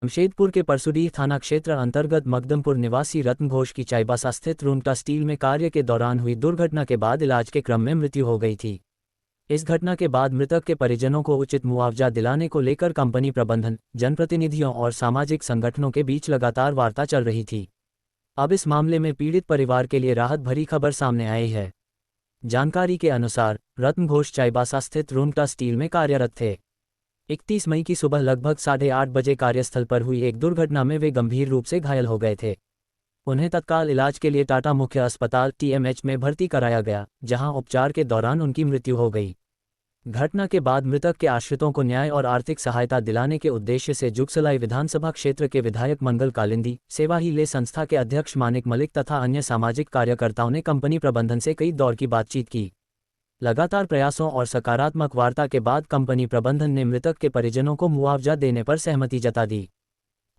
जमशेदपुर के परसुडीह थाना क्षेत्र अंतर्गत मकदमपुर निवासी रत्न घोष की चाईबासा स्थित रूंटा स्टील में कार्य के दौरान हुई दुर्घटना के बाद इलाज के क्रम में मृत्यु हो गई थी। इस घटना के बाद मृतक के परिजनों को उचित मुआवजा दिलाने को लेकर कंपनी प्रबंधन, जनप्रतिनिधियों और सामाजिक संगठनों के बीच लगातार वार्ता चल रही थी। अब इस मामले में पीड़ित परिवार के लिए राहत भरी खबर सामने आई है। जानकारी के अनुसार रत्न घोष चाईबासा स्थित रूंटा स्टील में कार्यरत थे। 31 मई की सुबह लगभग 8:30 बजे कार्यस्थल पर हुई एक दुर्घटना में वे गंभीर रूप से घायल हो गए थे। उन्हें तत्काल इलाज के लिए टाटा मुख्य अस्पताल TMH में भर्ती कराया गया, जहां उपचार के दौरान उनकी मृत्यु हो गई। घटना के बाद मृतक के आश्रितों को न्याय और आर्थिक सहायता दिलाने के उद्देश्य से जुगसलाई विधानसभा क्षेत्र के विधायक मंगल कालिंदी, सेवा ही ले संस्था के अध्यक्ष मानिक मलिक तथा अन्य सामाजिक कार्यकर्ताओं ने कंपनी प्रबंधन से कई दौर की बातचीत की। लगातार प्रयासों और सकारात्मक वार्ता के बाद कंपनी प्रबंधन ने मृतक के परिजनों को मुआवजा देने पर सहमति जता दी।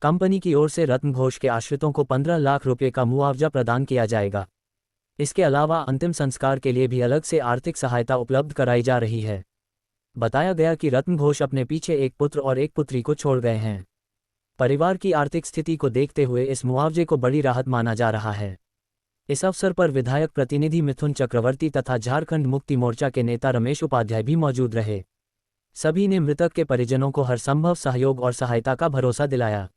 कंपनी की ओर से रत्न घोष के आश्रितों को 15 लाख रुपये का मुआवजा प्रदान किया जाएगा। इसके अलावा अंतिम संस्कार के लिए भी अलग से आर्थिक सहायता उपलब्ध कराई जा रही है। बताया गया कि रत्न घोष अपने पीछे एक पुत्र और एक पुत्री को छोड़ गए हैं। परिवार की आर्थिक स्थिति को देखते हुए इस मुआवजे को बड़ी राहत माना जा रहा है। इस अवसर पर विधायक प्रतिनिधि मिथुन चक्रवर्ती तथा झारखंड मुक्ति मोर्चा के नेता रमेश उपाध्याय भी मौजूद रहे। सभी ने मृतक के परिजनों को हर संभव सहयोग और सहायता का भरोसा दिलाया।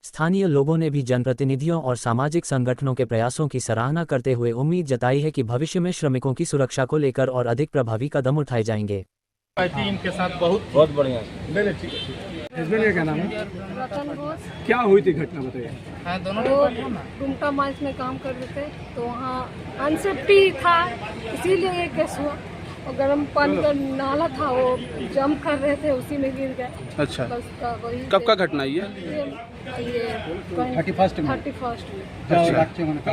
स्थानीय लोगों ने भी जनप्रतिनिधियों और सामाजिक संगठनों के प्रयासों की सराहना करते हुए उम्मीद जताई है कि भविष्य में श्रमिकों की सुरक्षा को लेकर और अधिक प्रभावी कदम उठाए जाएंगे। इनके साथ बहुत बढ़िया। हस्बैंड क्या नाम है? रतन घोष। क्या हुई थी घटना बताइए। वो रूंटा माइंस में काम कर रहे थे, तो वहाँ अनसेफ्टी था, इसीलिए ये केस हुआ। और गर्म पानी का नाला था, वो जंप कर रहे थे, उसी में गिर गए। अच्छा, कब का घटना ये 31st में।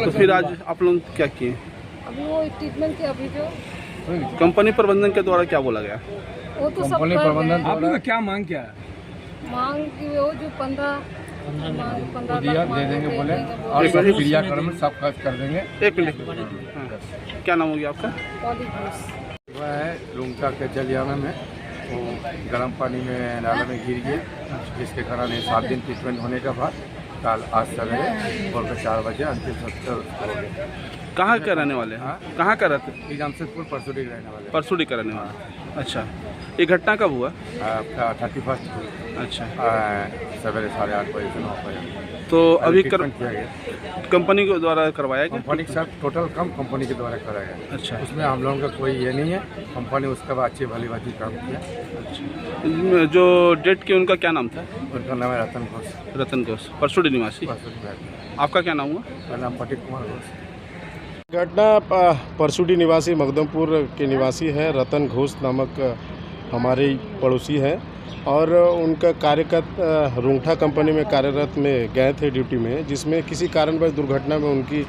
तो फिर आज आप लोग क्या किए? अभी वो ट्रीटमेंट के अभी जो कंपनी प्रबंधन के द्वारा क्या बोला गया? वो तो सब प्रबंधन आप लोग का क्या मांग क्या है? मांग की वो जो 15 दे देंगे बोले, और क्रियाक्रम सब कर देंगे। एक मिनट, क्या नाम हो गया आपका? वह है रूंटा के जलियाना में, वो गर्म पानी में नाला में गिर गए, जिसके कारण 7 दिन ट्रीटमेंट होने के बाद कल आज सवेरे भोर के 4 बजे अंतिम संस्कार हो गया। कहाँ के रहने वाले हैं? कहाँ का रहते? जमशेदपुर परसुडी रहने वाले। परसुडी का रहने वाले। अच्छा, ये घटना कब हुआ? आपका 31st को। अच्छा, सवेरे 8:30 बजे से 9 बजे। तो अभी किया गया कंपनी के द्वारा करवाया गया? कंपनी के साथ टोटल कम कंपनी के द्वारा कराया गया। अच्छा, उसमें हम लोगों का कोई ये नहीं है, कंपनी उसके बाद अच्छी भली बात काम किया। अच्छा, जो डेट की उनका क्या नाम था? उनका नाम है रतन घोष। रतन घोष, परसुडी निवासी। आपका क्या नाम हुआ? मेरा नाम प्रदीप कुमार घोष। घटना परसुडी निवासी मकदमपुर के निवासी है रतन घोष नामक हमारे पड़ोसी हैं, और उनका कार्यरत रूंठा कंपनी में कार्यरत में गए थे ड्यूटी में, जिसमें किसी कारणवश दुर्घटना में उनकी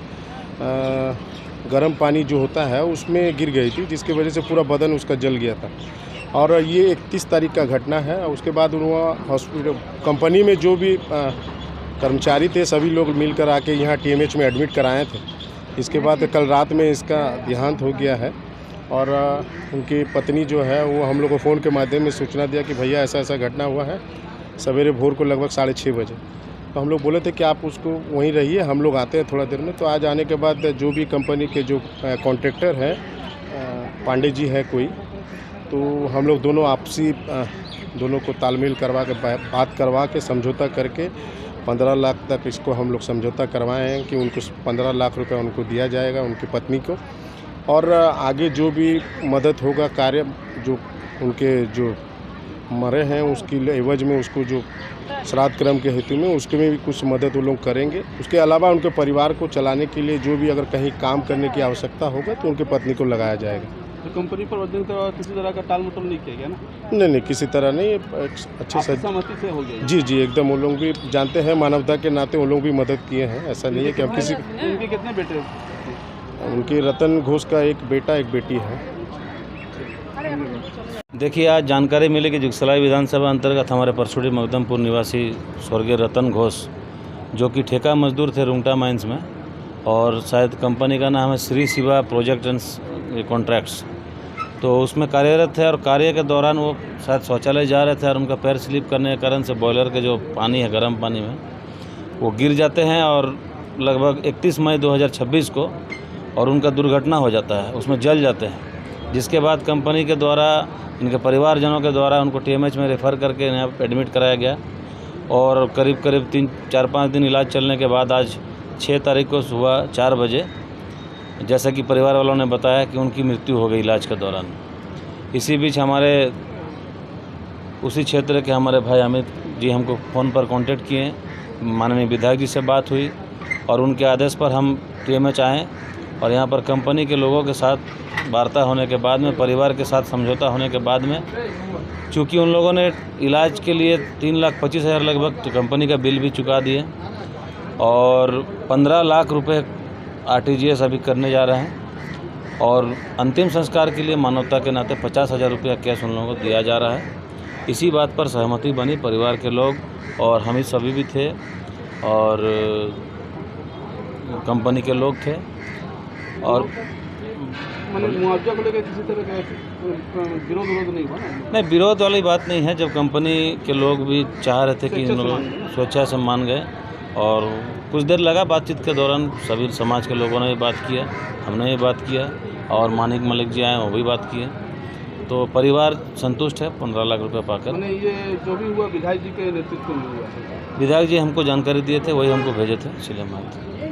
गर्म पानी जो होता है उसमें गिर गई थी, जिसकी वजह से पूरा बदन उसका जल गया था। और ये 31 तारीख का घटना है। उसके बाद उन्होंने हॉस्पिटल कंपनी में जो भी कर्मचारी थे सभी लोग मिलकर आके यहाँ TMH में एडमिट कराए थे। इसके बाद कल रात में इसका देहांत हो गया है, और उनकी पत्नी जो है वो हम लोग को फ़ोन के माध्यम में सूचना दिया कि भैया ऐसा ऐसा घटना हुआ है, सवेरे भोर को लगभग 6:30 बजे। तो हम लोग बोले थे कि आप उसको वहीं रहिए, हम लोग आते हैं थोड़ा देर में। तो आज आने के बाद जो भी कंपनी के जो कॉन्ट्रैक्टर हैं पांडे जी है कोई, तो हम लोग दोनों आपसी दोनों को तालमेल करवा के बात करवा के समझौता करके 15 लाख तक इसको हम लोग समझौता करवाए हैं कि उनको 15 लाख रुपए उनको दिया जाएगा, उनकी पत्नी को। और आगे जो भी मदद होगा कार्य जो उनके जो मरे हैं उसकी एवज में उसको जो श्राद्ध क्रम के हेतु में उसके में भी कुछ मदद वो लोग करेंगे। उसके अलावा उनके परिवार को चलाने के लिए जो भी अगर कहीं काम करने की आवश्यकता होगा तो उनकी पत्नी को लगाया जाएगा। तो कंपनी प्रबंधन का किसी तरह का टाल मटोल नहीं किया गया ना? नहीं, किसी तरह नहीं, अच्छे से सहमति से हो गया। जी एकदम। वो लोग भी जानते हैं, मानवता के नाते वो लोग भी मदद किए हैं। ऐसा नहीं है कि हम किसी। उनके कितने बेटे? उनके रतन घोष का एक बेटा एक बेटी है। देखिए, आज जानकारी मिली कि जुगसलाई विधानसभा अंतर्गत हमारे परसुडी मकदमपुर निवासी स्वर्गीय रतन घोष, जो कि ठेका मजदूर थे रूंटा माइंस में, और शायद कंपनी का नाम है Shri Shiva project and contracts, तो उसमें कार्यरत थे और कार्य के दौरान वो शायद शौचालय जा रहे थे और उनका पैर स्लिप करने के कारण से बॉयलर के जो पानी है गर्म पानी में वो गिर जाते हैं और लगभग 31 मई 2026 को और उनका दुर्घटना हो जाता है, उसमें जल जाते हैं। जिसके बाद कंपनी के द्वारा इनके परिवारजनों के द्वारा उनको TMH में रेफ़र करके यहाँ एडमिट कराया गया और करीब 4-5 दिन इलाज चलने के बाद आज 6 तारीख को सुबह 4 बजे जैसा कि परिवार वालों ने बताया कि उनकी मृत्यु हो गई इलाज के दौरान। इसी बीच हमारे उसी क्षेत्र के हमारे भाई अमित जी हमको फ़ोन पर कांटेक्ट किए, माननीय विधायक जी से बात हुई और उनके आदेश पर हम TMH आए और यहाँ पर कंपनी के लोगों के साथ वार्ता होने के बाद में, परिवार के साथ समझौता होने के बाद में, चूँकि उन लोगों ने इलाज के लिए 3,25,000 लगभग तो कंपनी का बिल भी चुका दिए और 15 लाख रुपए RTGS अभी करने जा रहे हैं और अंतिम संस्कार के लिए मानवता के नाते 50,000 रुपया कैश उन लोगों को दिया जा रहा है। इसी बात पर सहमति बनी, परिवार के लोग और हम ही सभी भी थे और कंपनी के लोग थे और मतलब मुआवजा को लेकर किसी तरह का विरोध नहीं हुआ ना? नहीं, विरोध वाली बात नहीं है। जब कंपनी के लोग भी चाह रहे थे कि इन लोग स्वेच्छा से मान गए और कुछ देर लगा बातचीत के दौरान सभी समाज के लोगों ने भी बात किया, हमने भी बात किया और मानिक मलिक जी आए वो भी बात किए, तो परिवार संतुष्ट है 15 लाख रुपये पाकर। मैंने ये जो भी हुआ विधायक जी के नेतृत्व में हुआ है। विधायक जी हमको जानकारी दिए थे, वही हमको भेजे थे, इसलिए हम आए थे।